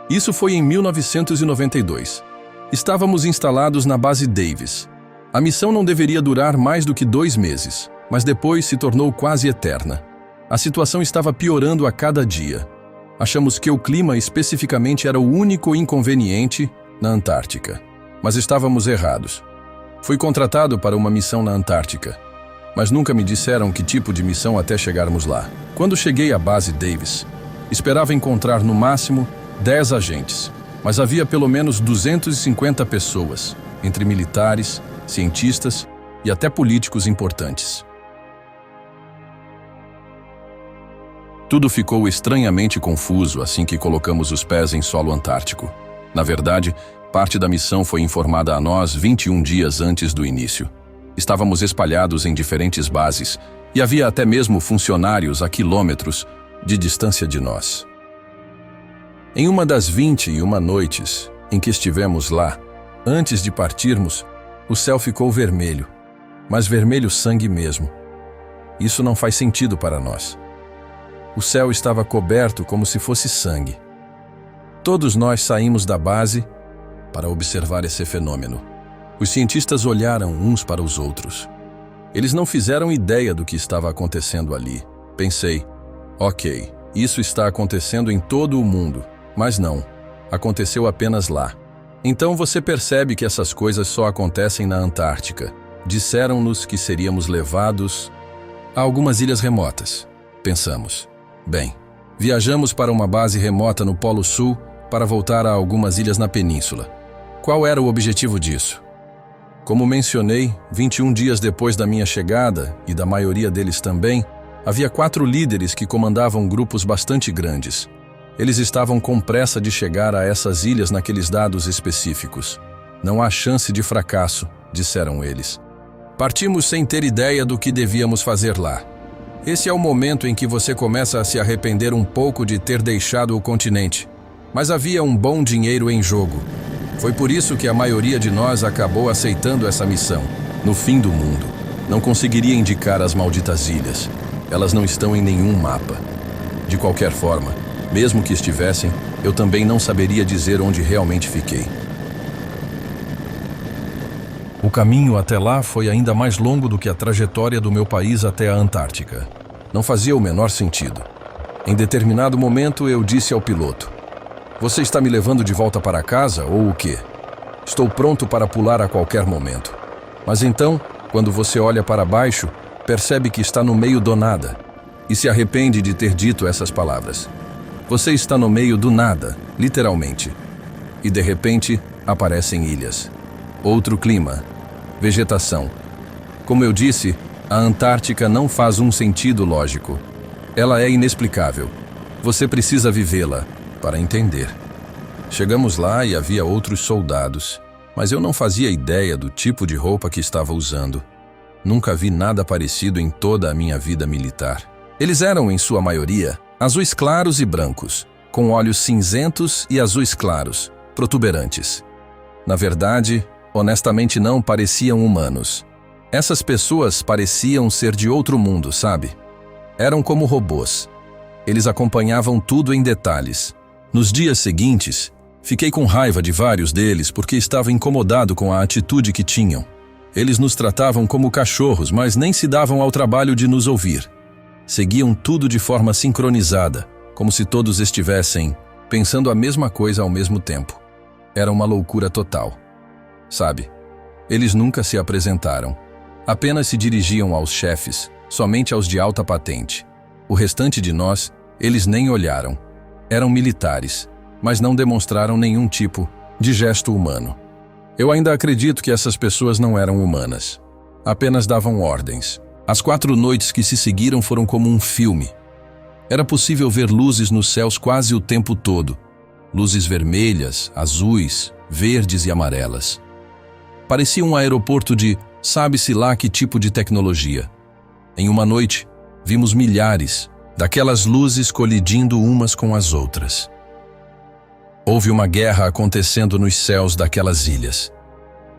Isso foi em 1992. Estávamos instalados na base Davis. A missão não deveria durar mais do que 2 meses, mas depois se tornou quase eterna. A situação estava piorando a cada dia. Achamos que o clima especificamente era o único inconveniente na Antártica, mas estávamos errados. Fui contratado para uma missão na Antártica, mas nunca me disseram que tipo de missão até chegarmos lá. Quando cheguei à base Davis, esperava encontrar no máximo 10 agentes, mas havia pelo menos 250 pessoas, entre militares, cientistas e até políticos importantes. Tudo ficou estranhamente confuso assim que colocamos os pés em solo antártico. Na verdade, parte da missão foi informada a nós 21 dias antes do início. Estávamos espalhados em diferentes bases e havia até mesmo funcionários a quilômetros de distância de nós. Em uma das 21 noites em que estivemos lá, antes de partirmos, o céu ficou vermelho, mas vermelho sangue mesmo. Isso não faz sentido para nós. O céu estava coberto como se fosse sangue. Todos nós saímos da base para observar esse fenômeno. Os cientistas olharam uns para os outros. Eles não fizeram ideia do que estava acontecendo ali. Pensei, ok, isso está acontecendo em todo o mundo, mas não, aconteceu apenas lá. Então você percebe que essas coisas só acontecem na Antártica. Disseram-nos que seríamos levados a algumas ilhas remotas. Pensamos, bem, viajamos para uma base remota no Polo Sul para voltar a algumas ilhas na península. Qual era o objetivo disso? Como mencionei, 21 dias depois da minha chegada, e da maioria deles também, havia 4 líderes que comandavam grupos bastante grandes. Eles estavam com pressa de chegar a essas ilhas naqueles dados específicos. Não há chance de fracasso, disseram eles. Partimos sem ter ideia do que devíamos fazer lá. Esse é o momento em que você começa a se arrepender um pouco de ter deixado o continente. Mas havia um bom dinheiro em jogo. Foi por isso que a maioria de nós acabou aceitando essa missão. No fim do mundo, não conseguiria indicar as malditas ilhas. Elas não estão em nenhum mapa. De qualquer forma, mesmo que estivessem, eu também não saberia dizer onde realmente fiquei. O caminho até lá foi ainda mais longo do que a trajetória do meu país até a Antártica. Não fazia o menor sentido. Em determinado momento, eu disse ao piloto: "Você está me levando de volta para casa ou o quê? Estou pronto para pular a qualquer momento." Mas então, quando você olha para baixo, percebe que está no meio do nada e se arrepende de ter dito essas palavras. Você está no meio do nada, literalmente. E de repente, aparecem ilhas. Outro clima. Vegetação. Como eu disse, a Antártica não faz um sentido lógico. Ela é inexplicável. Você precisa vivê-la para entender. Chegamos lá e havia outros soldados, mas eu não fazia ideia do tipo de roupa que estava usando. Nunca vi nada parecido em toda a minha vida militar. Eles eram, em sua maioria, azuis claros e brancos, com olhos cinzentos e azuis claros, protuberantes. Na verdade, honestamente não pareciam humanos. Essas pessoas pareciam ser de outro mundo, sabe? Eram como robôs. Eles acompanhavam tudo em detalhes. Nos dias seguintes, fiquei com raiva de vários deles porque estava incomodado com a atitude que tinham. Eles nos tratavam como cachorros, mas nem se davam ao trabalho de nos ouvir. Seguiam tudo de forma sincronizada, como se todos estivessem pensando a mesma coisa ao mesmo tempo. Era uma loucura total. Sabe, eles nunca se apresentaram. Apenas se dirigiam aos chefes, somente aos de alta patente. O restante de nós, eles nem olharam. Eram militares, mas não demonstraram nenhum tipo de gesto humano. Eu ainda acredito que essas pessoas não eram humanas. Apenas davam ordens. As 4 noites que se seguiram foram como um filme. Era possível ver luzes nos céus quase o tempo todo. Luzes vermelhas, azuis, verdes e amarelas. Parecia um aeroporto de sabe-se lá que tipo de tecnologia. Em uma noite, vimos milhares daquelas luzes colidindo umas com as outras. Houve uma guerra acontecendo nos céus daquelas ilhas,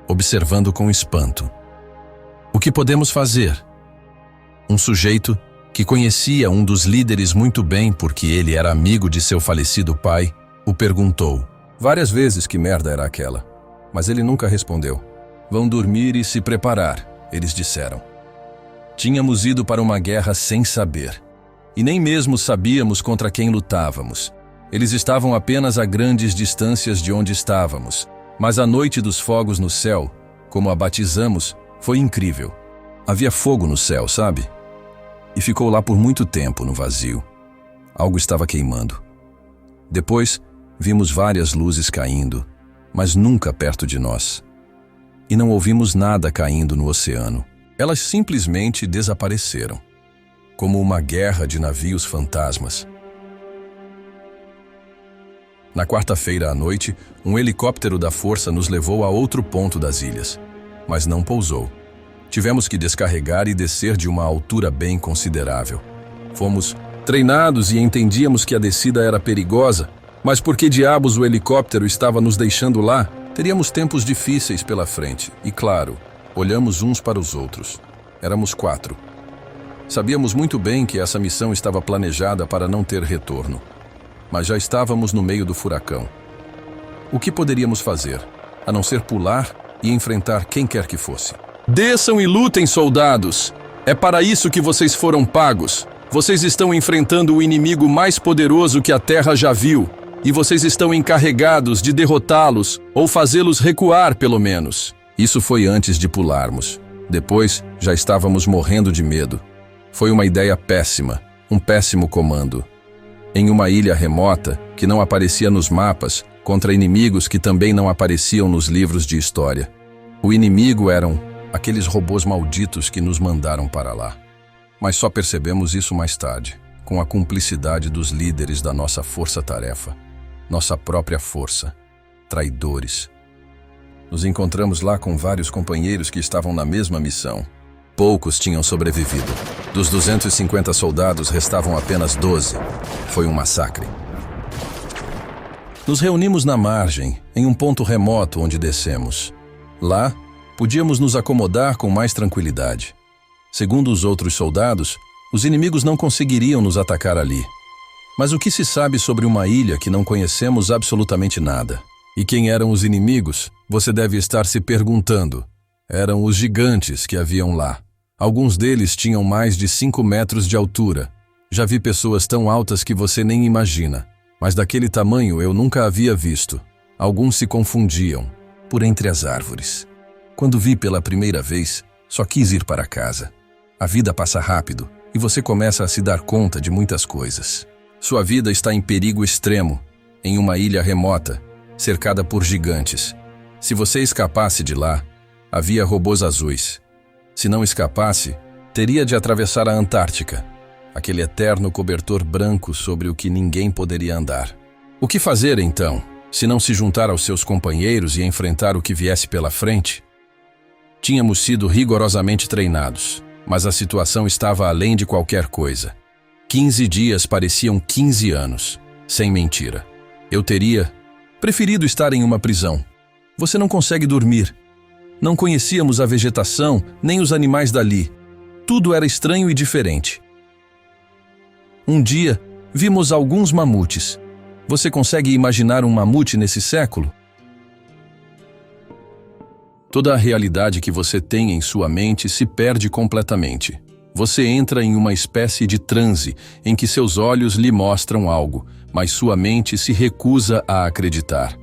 observando com espanto. O que podemos fazer? Um sujeito que conhecia um dos líderes muito bem porque ele era amigo de seu falecido pai, O perguntou várias vezes que merda era aquela, mas ele nunca respondeu. Vão dormir e se preparar, eles disseram. Tínhamos ido para uma guerra sem saber, e nem mesmo sabíamos contra quem lutávamos. Eles estavam apenas a grandes distâncias de onde estávamos, mas a noite dos fogos no céu, como a batizamos, foi incrível. Havia fogo no céu, sabe? E ficou lá por muito tempo no vazio. Algo estava queimando. Depois, vimos várias luzes caindo, mas nunca perto de nós. E não ouvimos nada caindo no oceano. Elas simplesmente desapareceram, como uma guerra de navios fantasmas. Na quarta-feira à noite, um helicóptero da Força nos levou a outro ponto das ilhas, mas não pousou. Tivemos que descarregar e descer de uma altura bem considerável. Fomos treinados e entendíamos que a descida era perigosa, mas por que diabos o helicóptero estava nos deixando lá? Teríamos tempos difíceis pela frente, e claro, olhamos uns para os outros. Éramos 4. Sabíamos muito bem que essa missão estava planejada para não ter retorno, mas já estávamos no meio do furacão. O que poderíamos fazer, a não ser pular e enfrentar quem quer que fosse? Desçam e lutem, soldados! É para isso que vocês foram pagos. Vocês estão enfrentando o inimigo mais poderoso que a Terra já viu, e vocês estão encarregados de derrotá-los ou fazê-los recuar, pelo menos. Isso foi antes de pularmos. Depois, já estávamos morrendo de medo. Foi uma ideia péssima, um péssimo comando. Em uma ilha remota, que não aparecia nos mapas, contra inimigos que também não apareciam nos livros de história. O inimigo eram aqueles robôs malditos que nos mandaram para lá. Mas só percebemos isso mais tarde, com a cumplicidade dos líderes da nossa força-tarefa. Nossa própria força. Traidores. Nos encontramos lá com vários companheiros que estavam na mesma missão. Poucos tinham sobrevivido. Dos 250 soldados, restavam apenas 12. Foi um massacre. Nos reunimos na margem, em um ponto remoto onde descemos. Lá, podíamos nos acomodar com mais tranquilidade. Segundo os outros soldados, os inimigos não conseguiriam nos atacar ali. Mas o que se sabe sobre uma ilha que não conhecemos absolutamente nada? E quem eram os inimigos? Você deve estar se perguntando. Eram os gigantes que haviam lá. Alguns deles tinham mais de 5 metros de altura. Já vi pessoas tão altas que você nem imagina. Mas daquele tamanho eu nunca havia visto. Alguns se confundiam por entre as árvores. Quando vi pela primeira vez, só quis ir para casa. A vida passa rápido e você começa a se dar conta de muitas coisas. Sua vida está em perigo extremo, em uma ilha remota, cercada por gigantes. Se você escapasse de lá, havia robôs azuis. Se não escapasse, teria de atravessar a Antártica, aquele eterno cobertor branco sobre o que ninguém poderia andar. O que fazer, então, se não se juntar aos seus companheiros e enfrentar o que viesse pela frente? Tínhamos sido rigorosamente treinados, mas a situação estava além de qualquer coisa. 15 dias pareciam 15 anos, sem mentira. Eu teria preferido estar em uma prisão. Você não consegue dormir. Não conhecíamos a vegetação, nem os animais dali. Tudo era estranho e diferente. Um dia, vimos alguns mamutes. Você consegue imaginar um mamute nesse século? Toda a realidade que você tem em sua mente se perde completamente. Você entra em uma espécie de transe em que seus olhos lhe mostram algo, mas sua mente se recusa a acreditar.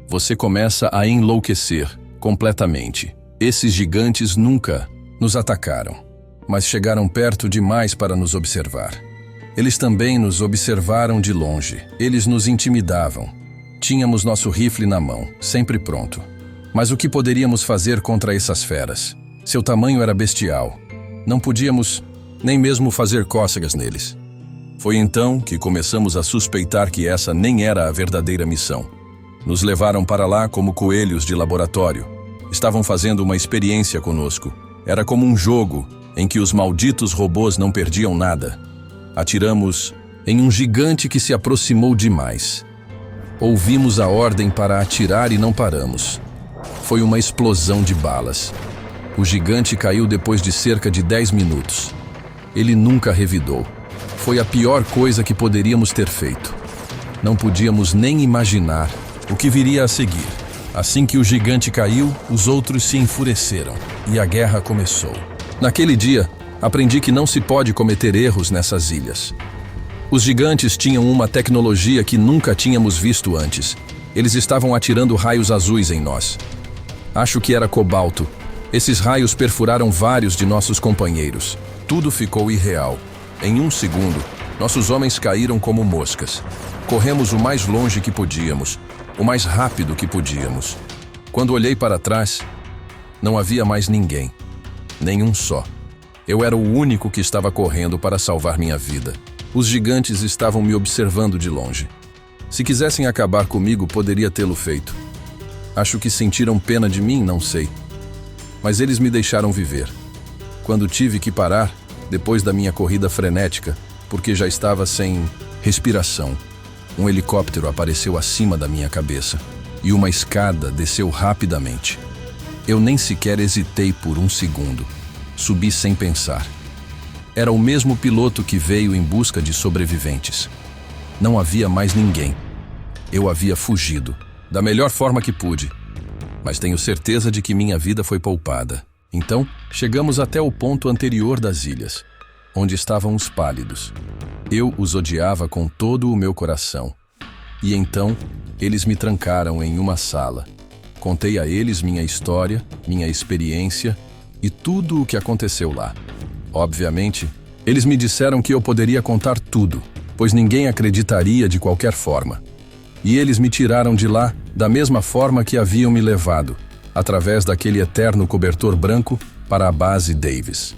Você começa a enlouquecer completamente. Esses gigantes nunca nos atacaram, mas chegaram perto demais para nos observar. Eles também nos observaram de longe. Eles nos intimidavam. Tínhamos nosso rifle na mão, sempre pronto. Mas o que poderíamos fazer contra essas feras? Seu tamanho era bestial. Não podíamos nem mesmo fazer cócegas neles. Foi então que começamos a suspeitar que essa nem era a verdadeira missão. Nos levaram para lá como coelhos de laboratório. Estavam fazendo uma experiência conosco. Era como um jogo em que os malditos robôs não perdiam nada. Atiramos em um gigante que se aproximou demais. Ouvimos a ordem para atirar e não paramos. Foi uma explosão de balas. O gigante caiu depois de cerca de 10 minutos. Ele nunca revidou. Foi a pior coisa que poderíamos ter feito. Não podíamos nem imaginar o que viria a seguir. Assim que o gigante caiu, os outros se enfureceram e a guerra começou. Naquele dia, aprendi que não se pode cometer erros nessas ilhas. Os gigantes tinham uma tecnologia que nunca tínhamos visto antes. Eles estavam atirando raios azuis em nós. Acho que era cobalto. Esses raios perfuraram vários de nossos companheiros. Tudo ficou irreal. Em um segundo, nossos homens caíram como moscas. Corremos o mais longe que podíamos, o mais rápido que podíamos. Quando olhei para trás, não havia mais ninguém. Nenhum só. Eu era o único que estava correndo para salvar minha vida. Os gigantes estavam me observando de longe. Se quisessem acabar comigo, poderia tê-lo feito. Acho que sentiram pena de mim, não sei. Mas eles me deixaram viver. Quando tive que parar, depois da minha corrida frenética, porque já estava sem respiração, um helicóptero apareceu acima da minha cabeça e uma escada desceu rapidamente. Eu nem sequer hesitei por um segundo. Subi sem pensar. Era o mesmo piloto que veio em busca de sobreviventes. Não havia mais ninguém. Eu havia fugido, da melhor forma que pude. Mas tenho certeza de que minha vida foi poupada. Então, chegamos até o ponto anterior das ilhas, onde estavam os pálidos. Eu os odiava com todo o meu coração. E então, eles me trancaram em uma sala. Contei a eles minha história, minha experiência e tudo o que aconteceu lá. Obviamente, eles me disseram que eu poderia contar tudo, pois ninguém acreditaria de qualquer forma. E eles me tiraram de lá da mesma forma que haviam me levado, através daquele eterno cobertor branco para a base Davis.